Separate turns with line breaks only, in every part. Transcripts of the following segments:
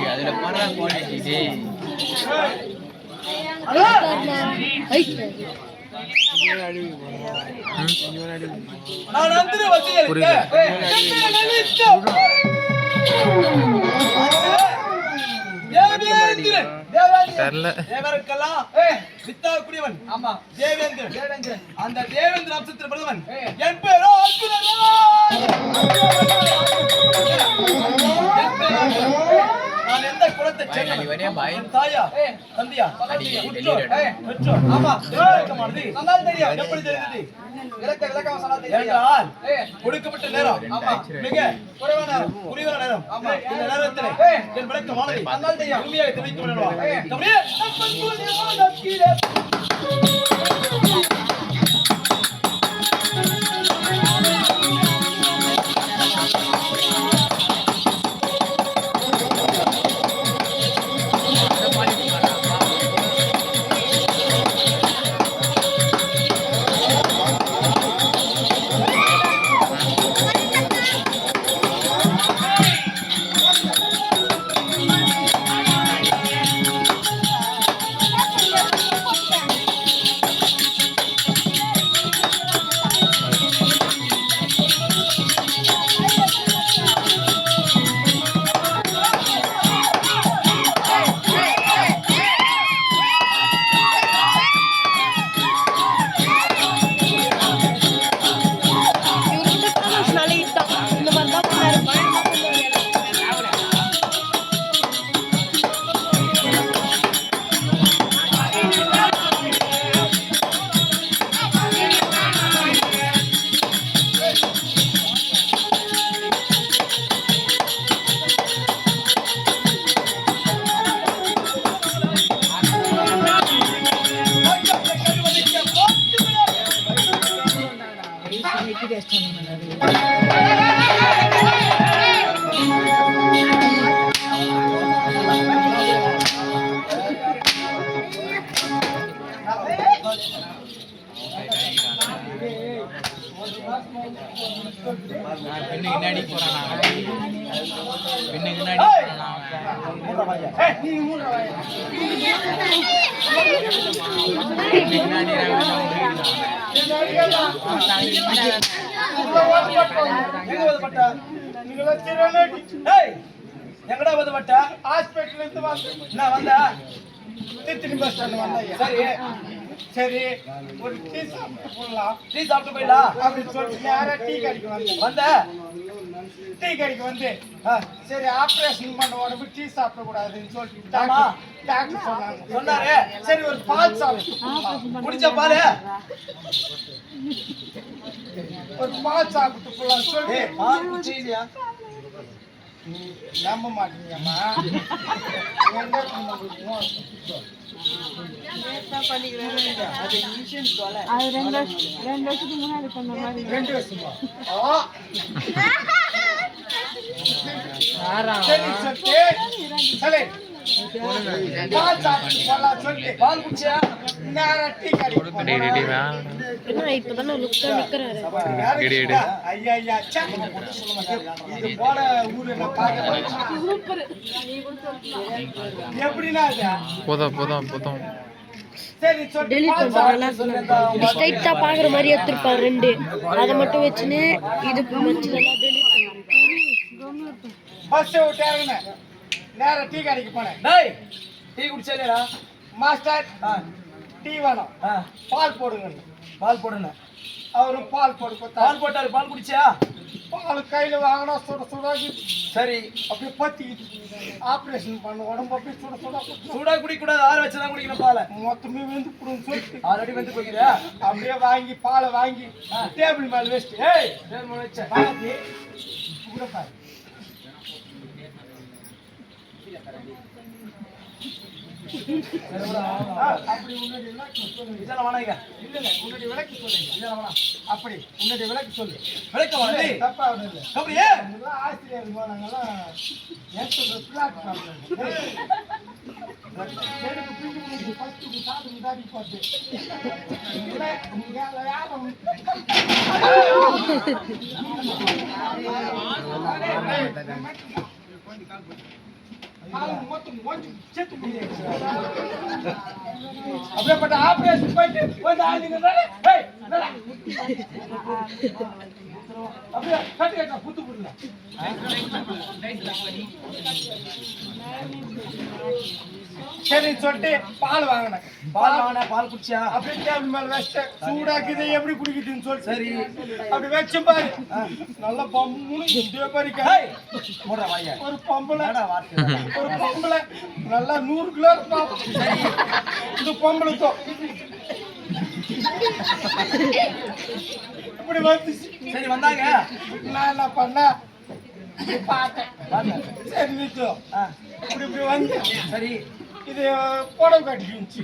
அதுல போறதா குவாலிட்டி
அந்த தேவேந்திர அம்சத்தில் பிறந்தவன் என் பேரோ நான் எந்த குலத்தை சேர்ந்தவன் தாயா தந்தையா எப்படி தெரிந்தது கொடுக்கப்பட்ட நேரம் மிக குறைவான நேரம் இந்த நேரத்தில் என் விளக்கமானது உண்மையாக தெரிவிக்க பின்னாடி போறான்
எங்கடா வந்து பட்டா ஹாஸ்பிட்டல் இருந்து வந்தா திருச்சி பஸ் ஸ்டாண்ட் வந்தா சரி சரி ஒரு டீ சாப்பிட்டு போடலாம்
டீ சாப்பிட்டு போயிடலாம்
அப்படின்னு சொல்லிட்டு நேரா டீ கடைக்கு வந்த டீ கடைக்கு வந்து சரி ஆப்ரேஷன் பண்ண உடம்பு டீ சாப்பிட கூடாதுன்னு சொல்லிட்டு டாக்டர் சொன்னாரு சரி ஒரு பால் சாப்பிட்டு
குடிச்ச பால்
ஒரு பால் சாப்பிட்டு போலாம் சொல்லி
பால் குடிச்சியா
நம்ப மாட்டீங்கம்மா ரெண்டு வருஷமா சரி பால் சாப்பிட்டு போலாம் சொல்லி
பால் குடிச்சியா
நேரா டீ கடைக்கு
பாக்குற மாதிரி எடுத்துருப்பாரு ரெண்டு அதை மட்டும் வச்சுன்னு இது
பஸ் விட்டாருங்க நேரா டீ கடைக்கு போனேன்
டீ குடிச்சா
மாஸ்டர் டீ வேணும் பால் போடுங்க
பால் போடுங்க
அவரு பால்
பால் போட்டாரு பால் குடிச்சா
பால் கையில வாங்கினா சுட சுடாகி
சரி
அப்படியே பத்தி ஆப்ரேஷன் பண்ண உடம்பு அப்படியே சுட சுடா
சூடா குடிக்க கூடாது ஆற வச்சுதான் குடிக்கணும் பாலை
மொத்தமே வெந்து போடுன்னு சொல்லிட்டு
ஆல்ரெடி வந்து போய்க்கிறியா
அப்படியே வாங்கி பாலை வாங்கி டேபிள் மேல வச்சுட்டு
ஏய் டேபிள் மேல வச்ச
வாங்கி கூட பாரு அப்படி உன்னுடைய விளக்கு சொல்லுங்க
இதெல்லாம் வேணாங்க
இல்ல உன்னுடைய விளக்கு சொல்லுங்க இதெல்லாம் வேணாம் அப்படி உன்னுடைய விளக்கு சொல்லு
விளக்க வாங்க
தப்பா இல்லை
அப்படியே
நாங்கெல்லாம் ஆசிரியர் நாங்கெல்லாம் ஏற்ற பிளாட் யாரும் அப்படியேப்பட்ட ஆபரேஷன் போயிட்டு வந்து ஆளுங்க அப்படியே கட்டி கட்ட புத்து புடுங்க சரி சொல்லிட்டு பால் வாங்கினேன்
பால் குடிச்சியா
அப்படியே டேபிள் மேல வச்சிட்டேன் சூடாக்குது எப்படி குடிக்குதுன்னு சொல்லி சரி அப்படி வச்சு பாரு நல்லா பம்முன்னு இதே மாதிரி ஒரு பொம்பளை நல்லா 100 கிலோ இருப்பான் இந்த பொம்பளைத்தோ இப்படி வந்துச்சு
சரி வந்தாங்க
நான் என்ன பண்ணேன் பார்த்தேன் சரி நிச்சயம் இப்படி வந்து
சரி
இது புடவை கட்டிக்கிச்சு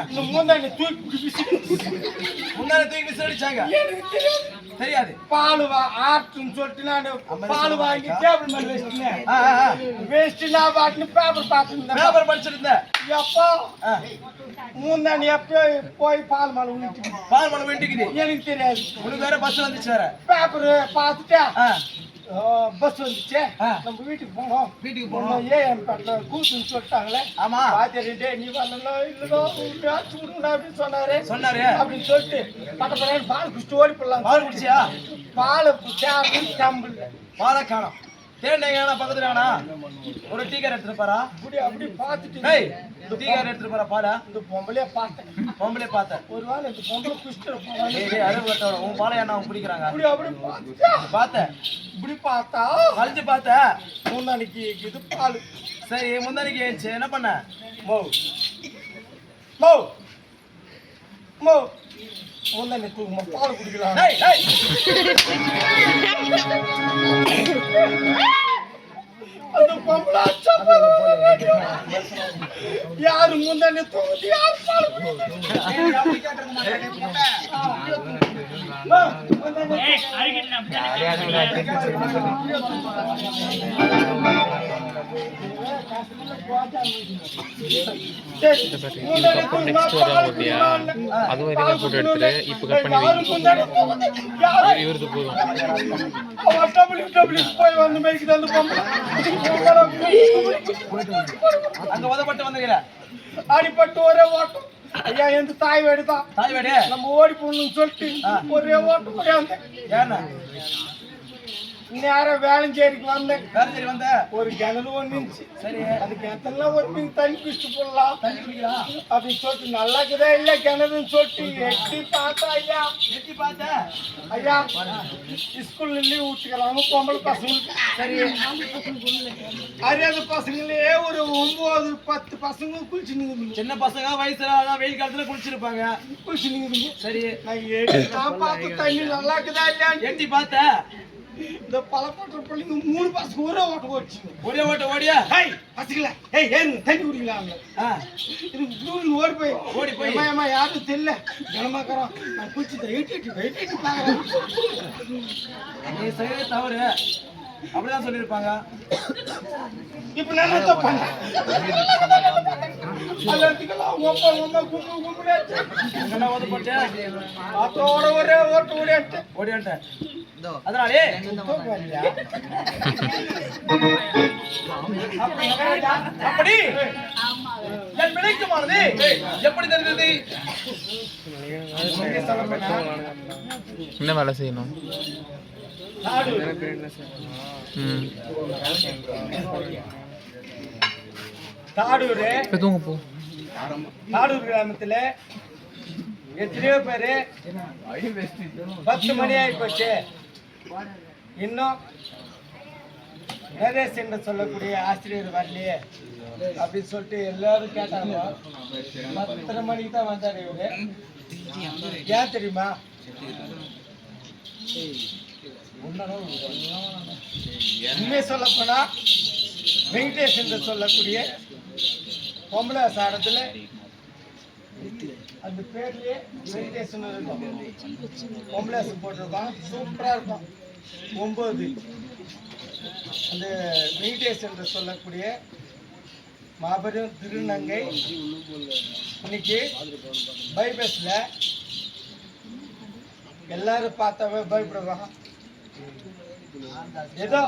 இந்த முந்தானி தூக்கி
விசாரிச்சாங்க தெரியாது
பால் ஆட்டுன்னு சொல்லிட்டு நான் பால் வாங்கி டேபிள் மேல வச்சுட்டேன் வேஸ்ட் நான் பாட்டுன்னு பேப்பர் பார்த்துருந்தேன்
பேப்பர் படிச்சிருந்தேன்
எப்போ முந்தானி எப்போ போய் பால் மேல
வேண்டிக்குது
எனக்கு தெரியாது
உனக்கு வேற பஸ் வந்துச்சு வேற
பேப்பர் பார்த்துட்டேன் பஸ் வந்துச்சு நம்ம வீட்டுக்கு போனோம் ஏன் கூத்துன்னு சொல்லிட்டாங்களே
ஆமா
பாத்தியா நீ வரணும் இல்லைதோ அப்படின்னு சொன்னாரு அப்படின்னு சொல்லிட்டு பட்ட பால் குடிச்சிட்டு ஓடி போடலாம்
பால் குடிச்சியா
பால் கம்பல்
பாலை காணும் தேடினா பக்கத்துல வேணா ஒரு டீ கார் எடுத்துட்டு போறா
அப்படி பார்த்துட்டு
டீ கார் எடுத்துட்டு போறா பாடா
இந்த பொம்பளையே பார்த்தேன் ஒரு வேளை இந்த பொம்பளை குடிச்சிட்டு
உன் பாலை என்ன அவங்க குடிக்கிறாங்க
அப்படி
பார்த்தேன்
இப்படி பார்த்தா
அழிஞ்சு பார்த்த
முந்தானிக்கு இது பால்
சரி முந்தானிக்கு ஏச்சு என்ன பண்ண
முந்தானி தூக்குமா பால் குடிக்கலாம் அந்த பொம்பளை யாரு முந்தானி தூக்குது யாரு பால் அடிப்பட்டு ஒரே ஓட்டம் ஐயா எந்த தாய் வீடு தான் நம்ம ஓடி போடணும்னு சொல்லிட்டு ஒரே ஓட்டம் ஒரே வந்தேன் நேரம் வேளஞ்சேரிக்கு வந்தேன் ஒரு கிணறு ஒண்ணுச்சு சரி அது கிணத்துல ஒரு மீன் தண்ணி குடிச்சு போடலாம் அப்படின்னு சொல்லிட்டு நல்லா இருக்குதா இல்ல கிணறுன்னு சொல்லிட்டு எட்டி பார்த்தா ஐயா ஸ்கூல்ல லீவ் விட்டுக்கிறாங்க பொம்பளை பசங்களுக்கு சரி அறியாத பசங்களே ஒரு 9-10 பசங்க குளிச்சுன்னு
சின்ன பசங்க வயசுல வெயில் காலத்துல குளிச்சிருப்பாங்க
குளிச்சுன்னு சரி
நான்
பார்த்து தண்ணி நல்லா இருக்குதா இல்லையா
எட்டி பார்த்தேன்
இந்த பழப்பட்ட பிள்ளைங்க 3 பசங்க ஒரே ஓட்ட ஓடிச்சு
ஒரே ஓட்ட ஓடியா
பசங்களா ஏறுங்க தண்ணி குடிக்கலாம் இது ஓடி போய் அம்மா யாரும் தெரியல ஜனமாக்கிறோம் நான் குளிச்சு எட்டி பாக்குறேன்
நீ செய்யறது தவறு அப்படிதான் சொல்லியிருப்பாங்க
இப்ப நான் என்ன பண்ணேன் அதோட ஒரே ஓட்ட
ஓடியான்ட்டேன் அதனாலே அப்படி என் விளைக்குமானது எப்படி தெரிந்தது
என்ன வேலை செய்யணும்
தாடூர் கிராமத்துல எத்தனையோ பேரு 10 மணி ஆகி போச்சு இன்னும் நரேஷ் என்று சொல்லக்கூடிய ஆசிரியர் வரலையே அப்படின்னு சொல்லிட்டு எல்லாரும் கேட்டாங்க 10 மணிக்கு தான் வந்தாரு இவரு ஏன் தெரியுமா உண்மையை சொல்ல போனா வெங்கடேஷ் என்று சொல்லக்கூடிய பொம்பளை சாரத்துல அந்த பேர்லயே வெங்கடேஷன் இருக்கும் பொம்பளை போட்டிருக்கோம் சூப்பரா இருக்கும் 9 அந்த வெங்கடேஷ் என்று சொல்லக்கூடிய மாபெரும் திருநங்கை இன்னைக்கு பைபஸ்ல எல்லாரும் பார்த்தாவே பயப்படுவாங்க ஏதோ